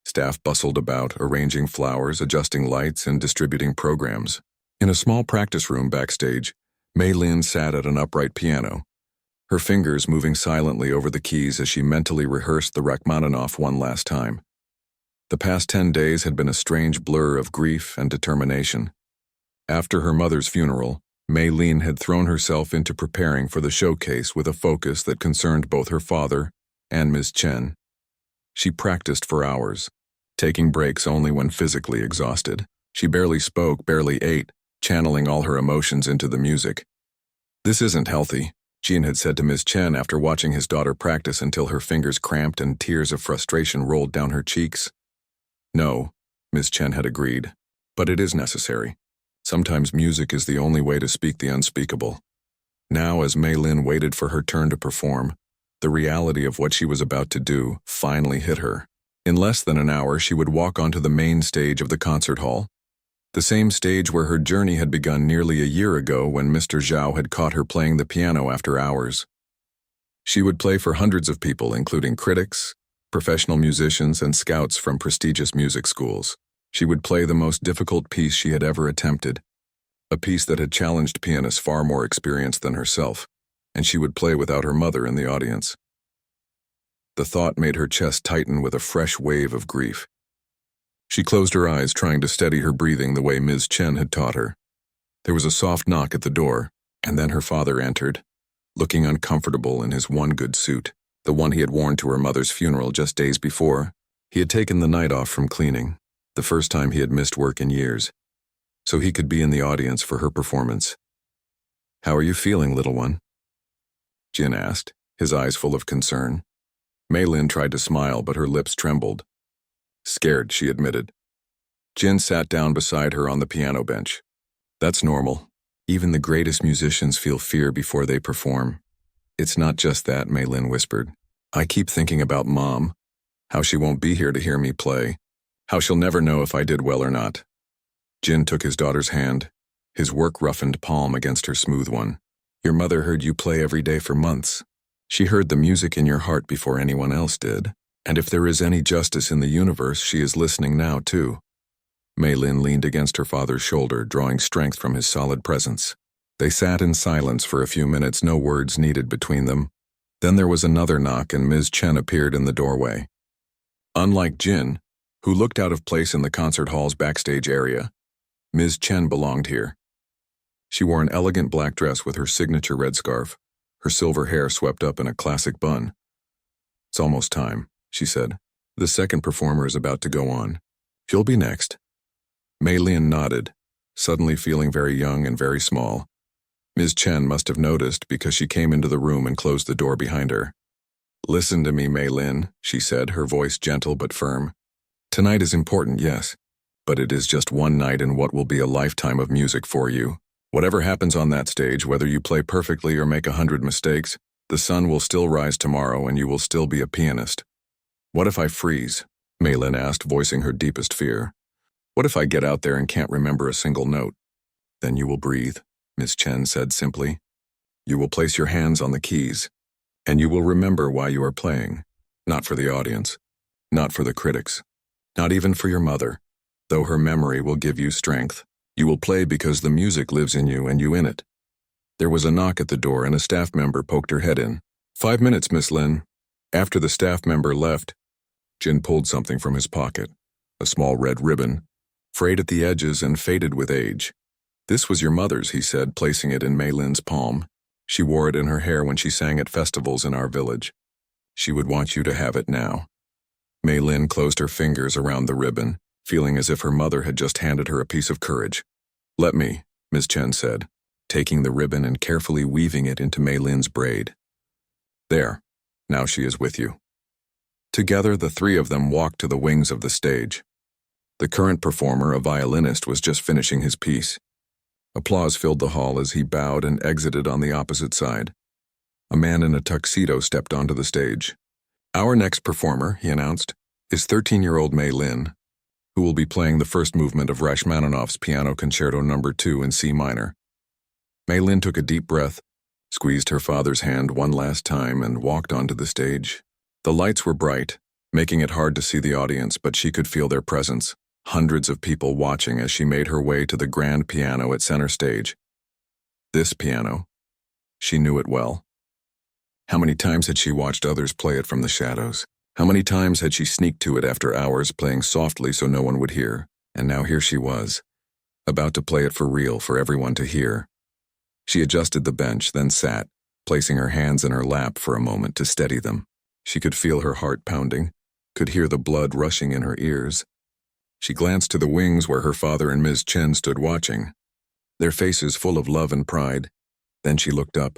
Staff bustled about, arranging flowers, adjusting lights, and distributing programs. In a small practice room backstage, Maylene sat at an upright piano, her fingers moving silently over the keys as she mentally rehearsed the Rachmaninoff one last time. The past 10 days had been a strange blur of grief and determination. After her mother's funeral, Maylene had thrown herself into preparing for the showcase with a focus that concerned both her father and Ms. Chen. She practiced for hours, taking breaks only when physically exhausted. She barely spoke, barely ate, channeling all her emotions into the music. This isn't healthy, Jean had said to Ms. Chen after watching his daughter practice until her fingers cramped and tears of frustration rolled down her cheeks. No, Ms. Chen had agreed, but it is necessary. Sometimes music is the only way to speak the unspeakable. Now, as Maylene waited for her turn to perform, the reality of what she was about to do finally hit her. In less than an hour, she would walk onto the main stage of the concert hall, the same stage where her journey had begun nearly a year ago when Mr. Zhao had caught her playing the piano after hours. She would play for hundreds of people, including critics, professional musicians, and scouts from prestigious music schools. She would play the most difficult piece she had ever attempted, a piece that had challenged pianists far more experienced than herself, and she would play without her mother in the audience. The thought made her chest tighten with a fresh wave of grief. She closed her eyes, trying to steady her breathing the way Ms. Chen had taught her. There was a soft knock at the door, and then her father entered, looking uncomfortable in his one good suit, the one he had worn to her mother's funeral just days before. He had taken the night off from cleaning, the first time he had missed work in years, so he could be in the audience for her performance. How are you feeling, little one? Jin asked, his eyes full of concern. Maylene tried to smile, but her lips trembled. Scared, she admitted. Jin sat down beside her on the piano bench. That's normal. Even the greatest musicians feel fear before they perform. It's not just that, Maylene whispered. I keep thinking about Mom, how she won't be here to hear me play, how she'll never know if I did well or not. Jin took his daughter's hand, his work-roughened palm against her smooth one. Your mother heard you play every day for months. She heard the music in your heart before anyone else did. And if there is any justice in the universe, she is listening now, too. Maylene leaned against her father's shoulder, drawing strength from his solid presence. They sat in silence for a few minutes, no words needed between them. Then there was another knock and Ms. Chen appeared in the doorway. Unlike Jin, who looked out of place in the concert hall's backstage area, Ms. Chen belonged here. She wore an elegant black dress with her signature red scarf, her silver hair swept up in a classic bun. It's almost time, she said. The second performer is about to go on. You'll be next. Maylene nodded, suddenly feeling very young and very small. Ms. Chen must have noticed because she came into the room and closed the door behind her. Listen to me, Maylene, she said, her voice gentle but firm. Tonight is important, yes, but it is just one night in what will be a lifetime of music for you. Whatever happens on that stage, whether you play perfectly or make 100 mistakes, the sun will still rise tomorrow and you will still be a pianist. What if I freeze? Maylene asked, voicing her deepest fear. What if I get out there and can't remember a single note? Then you will breathe, Ms. Chen said simply. You will place your hands on the keys, and you will remember why you are playing. Not for the audience, not for the critics, not even for your mother. Though her memory will give you strength, you will play because the music lives in you and you in it. There was a knock at the door and a staff member poked her head in. 5 minutes, Miss Lin. After the staff member left, Jin pulled something from his pocket, a small red ribbon, frayed at the edges and faded with age. This was your mother's, he said, placing it in Mei Lin's palm. She wore it in her hair when she sang at festivals in our village. She would want you to have it now. Mei Lin closed her fingers around the ribbon, feeling as if her mother had just handed her a piece of courage. Let me, Ms. Chen said, taking the ribbon and carefully weaving it into Mei Lin's braid. There, now she is with you. Together, the three of them walked to the wings of the stage. The current performer, a violinist, was just finishing his piece. Applause filled the hall as he bowed and exited on the opposite side. A man in a tuxedo stepped onto the stage. Our next performer, he announced, is 13-year-old Mei Lin, who will be playing the first movement of Rachmaninoff's Piano Concerto No. 2 in C minor. Mei Lin took a deep breath, squeezed her father's hand one last time, and walked onto the stage. The lights were bright, making it hard to see the audience, but she could feel their presence. Hundreds of people watching as she made her way to the grand piano at center stage. This piano, she knew it well. How many times had she watched others play it from the shadows? How many times had she sneaked to it after hours, playing softly so no one would hear? And now here she was, about to play it for real for everyone to hear. She adjusted the bench, then sat, placing her hands in her lap for a moment to steady them. She could feel her heart pounding, could hear the blood rushing in her ears. She glanced to the wings where her father and Ms. Chen stood watching, their faces full of love and pride. Then she looked up,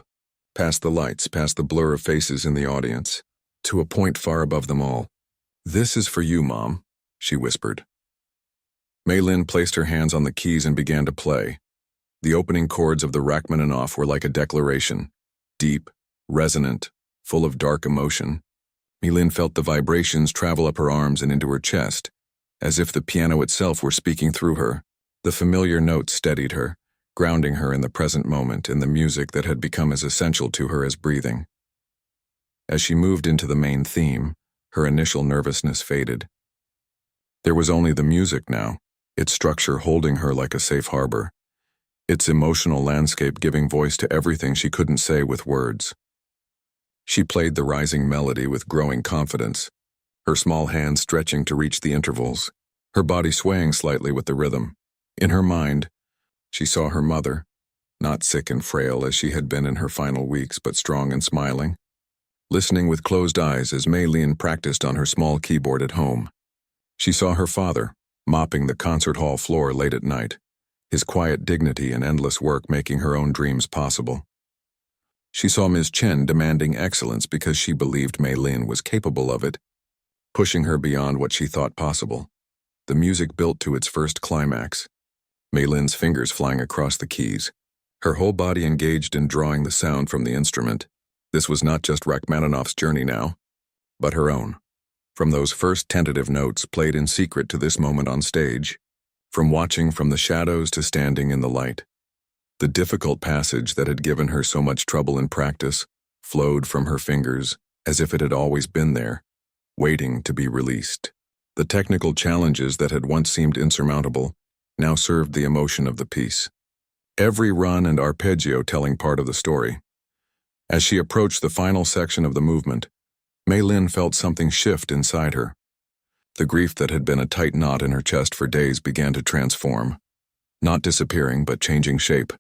past the lights, past the blur of faces in the audience, to a point far above them all. "This is for you, Mom," she whispered. Mei Lin placed her hands on the keys and began to play. The opening chords of the Rachmaninoff were like a declaration, deep, resonant, full of dark emotion. Mei Lin felt the vibrations travel up her arms and into her chest, as if the piano itself were speaking through her. The familiar notes steadied her, grounding her in the present moment, in the music that had become as essential to her as breathing. As she moved into the main theme, her initial nervousness faded. There was only the music now, its structure holding her like a safe harbor, its emotional landscape giving voice to everything she couldn't say with words. She played the rising melody with growing confidence, her small hands stretching to reach the intervals, her body swaying slightly with the rhythm. In her mind, she saw her mother, not sick and frail as she had been in her final weeks, but strong and smiling, listening with closed eyes as Mei Lin practiced on her small keyboard at home. She saw her father, mopping the concert hall floor late at night, his quiet dignity and endless work making her own dreams possible. She saw Ms. Chen demanding excellence because she believed Mei Lin was capable of it, pushing her beyond what she thought possible. The music built to its first climax, Mei Lin's fingers flying across the keys, her whole body engaged in drawing the sound from the instrument. This was not just Rachmaninoff's journey now, but her own. From those first tentative notes played in secret to this moment on stage, from watching from the shadows to standing in the light, the difficult passage that had given her so much trouble in practice flowed from her fingers as if it had always been there, waiting to be released. The technical challenges that had once seemed insurmountable now served the emotion of the piece, every run and arpeggio telling part of the story. As she approached the final section of the movement, Mei Lin felt something shift inside her. The grief that had been a tight knot in her chest for days began to transform, not disappearing but changing shape,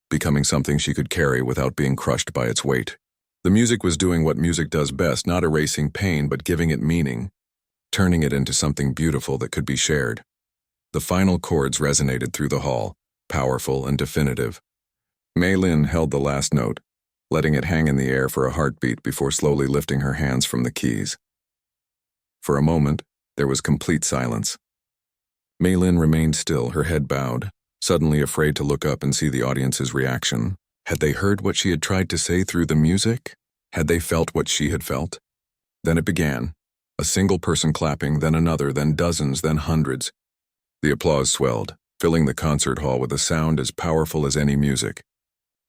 becoming something she could carry without being crushed by its weight. The music was doing what music does best, not erasing pain but giving it meaning, turning it into something beautiful that could be shared. The final chords resonated through the hall, powerful and definitive. Mei Lin held the last note, letting it hang in the air for a heartbeat before slowly lifting her hands from the keys. For a moment, there was complete silence. Mei Lin remained still, her head bowed, suddenly afraid to look up and see the audience's reaction. Had they heard what she had tried to say through the music? Had they felt what she had felt? Then it began. A single person clapping, then another, then dozens, then hundreds. The applause swelled, filling the concert hall with a sound as powerful as any music.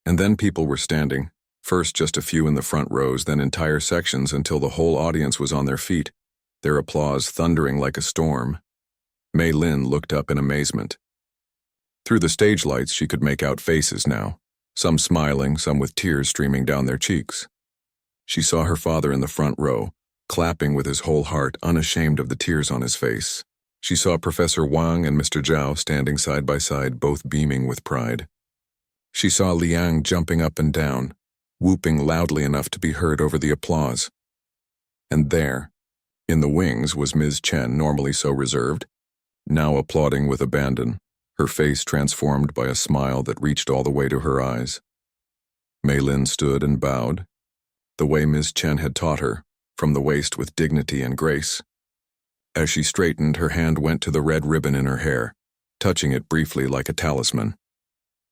And then people were standing, first just a few in the front rows, then entire sections until the whole audience was on their feet, their applause thundering like a storm. Mei Lin looked up in amazement. Through the stage lights, she could make out faces now, some smiling, some with tears streaming down their cheeks. She saw her father in the front row, clapping with his whole heart, unashamed of the tears on his face. She saw Professor Wang and Mr. Zhao standing side by side, both beaming with pride. She saw Liang jumping up and down, whooping loudly enough to be heard over the applause. And there, in the wings, was Ms. Chen, normally so reserved, now applauding with abandon, her face transformed by a smile that reached all the way to her eyes. Mei Lin stood and bowed, the way Ms. Chen had taught her, from the waist with dignity and grace. As she straightened, her hand went to the red ribbon in her hair, touching it briefly like a talisman.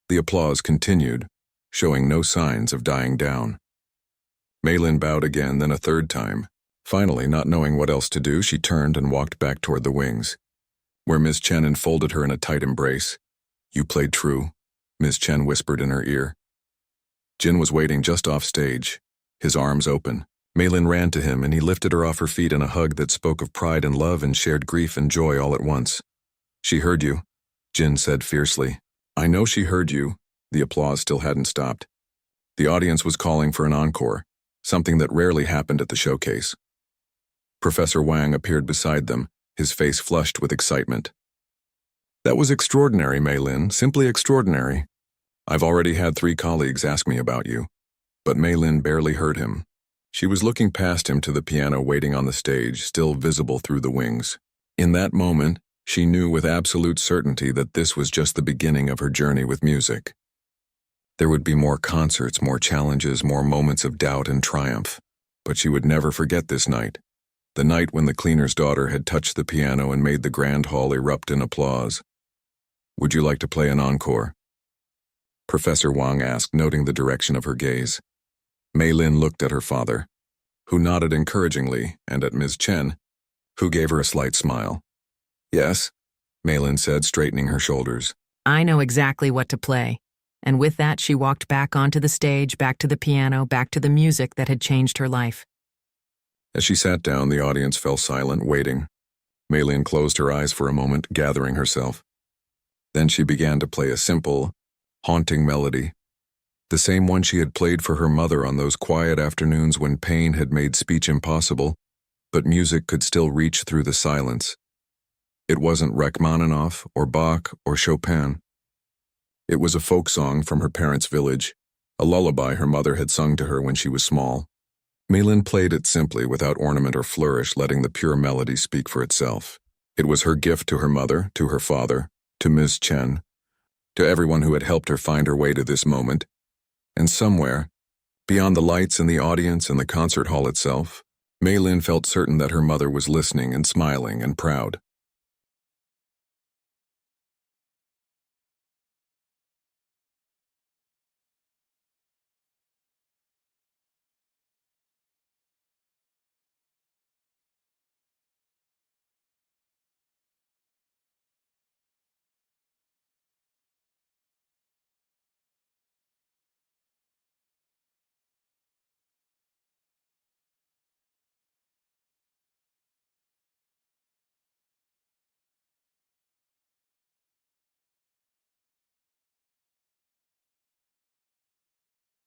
The applause continued, showing no signs of dying down. Mei Lin bowed again, then a third time. Finally, not knowing what else to do, she turned and walked back toward the wings, where Ms. Chen enfolded her in a tight embrace. "You played true," Ms. Chen whispered in her ear. Jin was waiting just off stage, his arms open. Mei Lin ran to him, and he lifted her off her feet in a hug that spoke of pride and love and shared grief and joy all at once. "She heard you," Jin said fiercely. "I know she heard you." The applause still hadn't stopped. The audience was calling for an encore, something that rarely happened at the showcase. Professor Wang appeared beside them, his face flushed with excitement. "That was extraordinary, Mei Lin, simply extraordinary. I've already had 3 colleagues ask me about you." But Mei Lin barely heard him. She was looking past him to the piano waiting on the stage, still visible through the wings. In that moment, she knew with absolute certainty that this was just the beginning of her journey with music. There would be more concerts, more challenges, more moments of doubt and triumph. But she would never forget this night. The night when the cleaner's daughter had touched the piano and made the grand hall erupt in applause. "Would you like to play an encore?" Professor Wang asked, noting the direction of her gaze. Mei Lin looked at her father, who nodded encouragingly, and at Ms. Chen, who gave her a slight smile. "Yes," Mei Lin said, straightening her shoulders. "I know exactly what to play." And with that, she walked back onto the stage, back to the piano, back to the music that had changed her life. As she sat down, the audience fell silent, waiting. Mei Lin closed her eyes for a moment, gathering herself. Then she began to play a simple, haunting melody, the same one she had played for her mother on those quiet afternoons when pain had made speech impossible, but music could still reach through the silence. It wasn't Rachmaninoff or Bach or Chopin. It was a folk song from her parents' village, a lullaby her mother had sung to her when she was small. Mei Lin played it simply, without ornament or flourish, letting the pure melody speak for itself. It was her gift to her mother, to her father, to Ms. Chen, to everyone who had helped her find her way to this moment. And somewhere, beyond the lights and the audience and the concert hall itself, Mei Lin felt certain that her mother was listening and smiling and proud.